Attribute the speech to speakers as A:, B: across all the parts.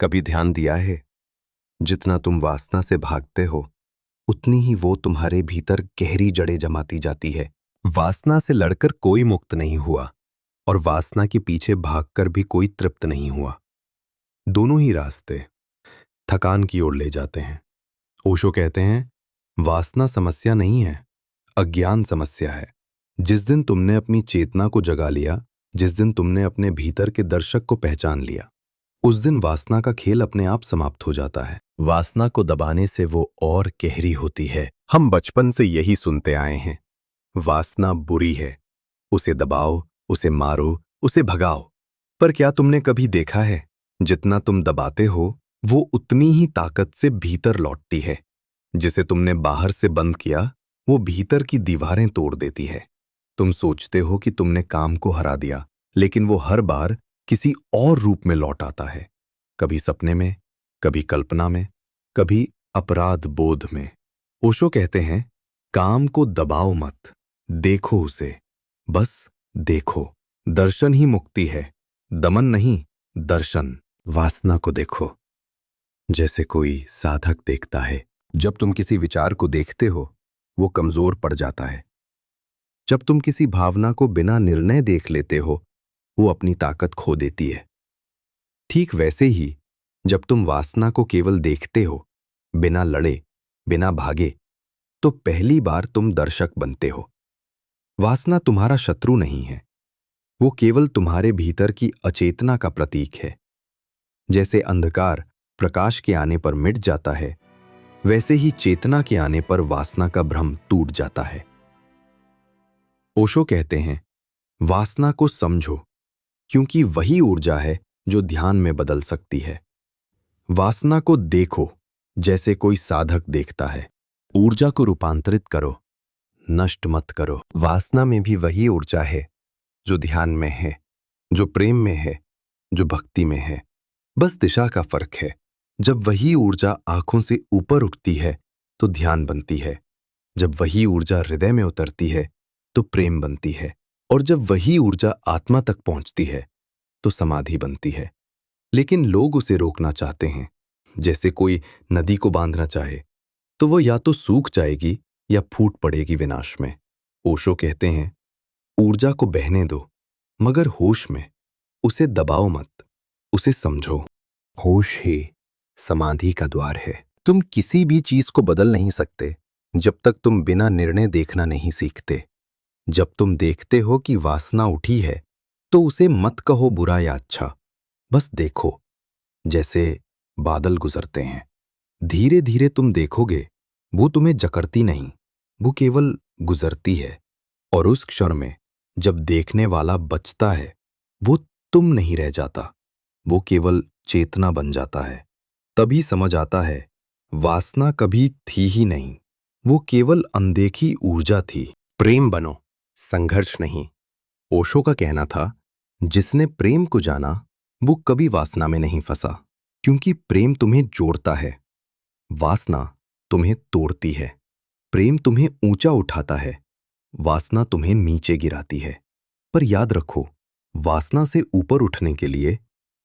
A: कभी ध्यान दिया है, जितना तुम वासना से भागते हो उतनी ही वो तुम्हारे भीतर गहरी जड़ें जमाती जाती है। वासना से लड़कर कोई मुक्त नहीं हुआ और वासना के पीछे भागकर भी कोई तृप्त नहीं हुआ। दोनों ही रास्ते थकान की ओर ले जाते हैं। ओशो कहते हैं, वासना समस्या नहीं है, अज्ञान समस्या है। जिस दिन तुमने अपनी चेतना को जगा लिया, जिस दिन तुमने अपने भीतर के दर्शक को पहचान लिया, उस दिन वासना का खेल अपने आप समाप्त हो जाता है। वासना को दबाने से वो और गहरी होती है। हम बचपन से यही सुनते आए हैं, वासना बुरी है, उसे दबाओ, उसे मारो, उसे भगाओ। पर क्या तुमने कभी देखा है, जितना तुम दबाते हो वो उतनी ही ताकत से भीतर लौटती है। जिसे तुमने बाहर से बंद किया वो भीतर की दीवारें तोड़ देती है। तुम सोचते हो कि तुमने काम को हरा दिया, लेकिन वो हर बार किसी और रूप में लौट आता है। कभी सपने में, कभी कल्पना में, कभी अपराध बोध में। ओशो कहते हैं, काम को दबाओ मत, देखो उसे, बस देखो। दर्शन ही मुक्ति है, दमन नहीं, दर्शन। वासना को देखो जैसे कोई साधक देखता है। जब तुम किसी विचार को देखते हो वो कमजोर पड़ जाता है। जब तुम किसी भावना को बिना निर्णय देख लेते हो वो अपनी ताकत खो देती है। ठीक वैसे ही जब तुम वासना को केवल देखते हो, बिना लड़े, बिना भागे, तो पहली बार तुम दर्शक बनते हो। वासना तुम्हारा शत्रु नहीं है, वो केवल तुम्हारे भीतर की अचेतना का प्रतीक है। जैसे अंधकार प्रकाश के आने पर मिट जाता है, वैसे ही चेतना के आने पर वासना का भ्रम टूट जाता है। ओशो कहते हैं, वासना को समझो, क्योंकि वही ऊर्जा है जो ध्यान में बदल सकती है। वासना को देखो जैसे कोई साधक देखता है। ऊर्जा को रूपांतरित करो, नष्ट मत करो। वासना में भी वही ऊर्जा है जो ध्यान में है, जो प्रेम में है, जो भक्ति में है। बस दिशा का फर्क है। जब वही ऊर्जा आंखों से ऊपर उठती है तो ध्यान बनती है, जब वही ऊर्जा हृदय में उतरती है तो प्रेम बनती है, और जब वही ऊर्जा आत्मा तक पहुंचती है तो समाधि बनती है। लेकिन लोग उसे रोकना चाहते हैं। जैसे कोई नदी को बांधना चाहे तो वो या तो सूख जाएगी या फूट पड़ेगी विनाश में। ओशो कहते हैं, ऊर्जा को बहने दो, मगर होश में। उसे दबाओ मत, उसे समझो। होश ही समाधि का द्वार है। तुम किसी भी चीज को बदल नहीं सकते जब तक तुम बिना निर्णय देखना नहीं सीखते। जब तुम देखते हो कि वासना उठी है तो उसे मत कहो बुरा या अच्छा, बस देखो। जैसे बादल गुजरते हैं, धीरे धीरे तुम देखोगे वो तुम्हें जकड़ती नहीं, वो केवल गुजरती है। और उस क्षण में जब देखने वाला बचता है, वो तुम नहीं रह जाता, वो केवल चेतना बन जाता है। तभी समझ आता है, वासना कभी थी ही नहीं, वो केवल अनदेखी ऊर्जा थी। प्रेम बनो, संघर्ष नहीं। ओशो का कहना था, जिसने प्रेम को जाना वो कभी वासना में नहीं फंसा, क्योंकि प्रेम तुम्हें जोड़ता है, वासना तुम्हें तोड़ती है। प्रेम तुम्हें ऊंचा उठाता है, वासना तुम्हें नीचे गिराती है। पर याद रखो, वासना से ऊपर उठने के लिए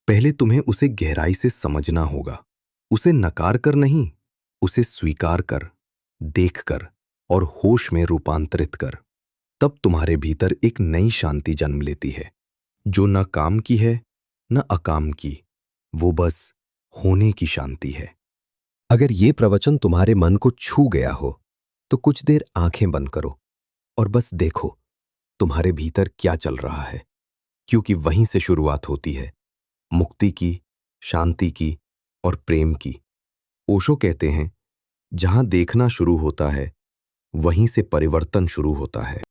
A: पहले तुम्हें उसे गहराई से समझना होगा। उसे नकार कर नहीं, उसे स्वीकार कर, देख कर और होश में रूपांतरित कर। तब तुम्हारे भीतर एक नई शांति जन्म लेती है, जो न काम की है न अकाम की, वो बस होने की शांति है। अगर ये प्रवचन तुम्हारे मन को छू गया हो तो कुछ देर आंखें बंद करो और बस देखो तुम्हारे भीतर क्या चल रहा है, क्योंकि वहीं से शुरुआत होती है मुक्ति की, शांति की और प्रेम की। ओशो कहते हैं, जहां देखना शुरू होता है वहीं से परिवर्तन शुरू होता है।